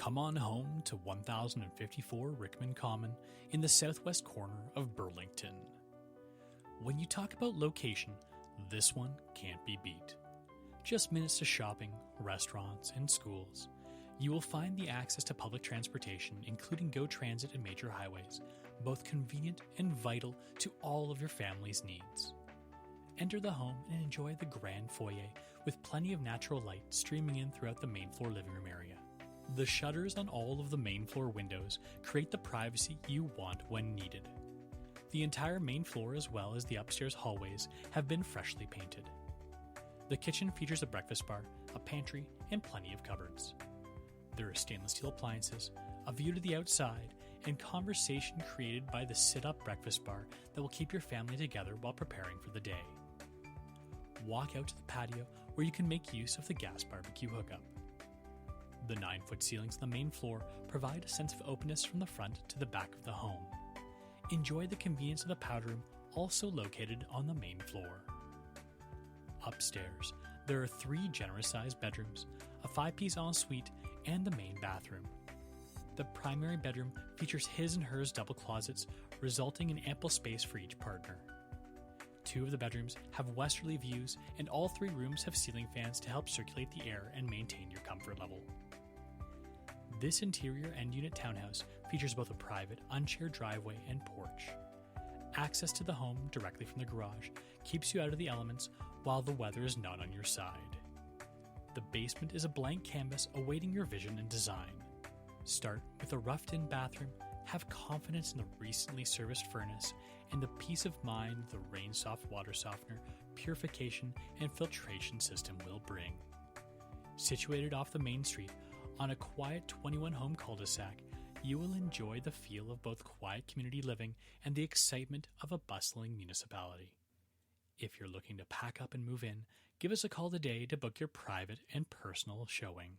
Come on home to 1054 Ryckman Common in the southwest corner of Burlington. When you talk about location, this one can't be beat. Just minutes to shopping, restaurants, and schools. You will find the access to public transportation, including GO Transit and major highways, both convenient and vital to all of your family's needs. Enter the home and enjoy the grand foyer with plenty of natural light streaming in throughout the main floor living room area. The shutters on all of the main floor windows create the privacy you want when needed. The entire main floor as well as the upstairs hallways have been freshly painted. The kitchen features a breakfast bar, a pantry, and plenty of cupboards. There are stainless steel appliances, a view to the outside, and conversation created by the sit-up breakfast bar that will keep your family together while preparing for the day. Walk out to the patio where you can make use of the gas barbecue hookup. The 9-foot ceilings on the main floor provide a sense of openness from the front to the back of the home. Enjoy the convenience of the powder room, also located on the main floor. Upstairs, there are 3 generous-sized bedrooms, a 5-piece ensuite, and the main bathroom. The primary bedroom features his and hers double closets, resulting in ample space for each partner. 2 of the bedrooms have westerly views, and all 3 rooms have ceiling fans to help circulate the air and maintain your comfort level. This interior end-unit townhouse features both a private, unshared driveway and porch. Access to the home directly from the garage keeps you out of the elements while the weather is not on your side. The basement is a blank canvas awaiting your vision and design. Start with a roughed-in bathroom, have confidence in the recently serviced furnace, and the peace of mind the rain-soft water softener, purification, and filtration system will bring. Situated off the main street, on a quiet 21-home cul-de-sac, you will enjoy the feel of both quiet community living and the excitement of a bustling municipality. If you're looking to pack up and move in, give us a call today to book your private and personal showing.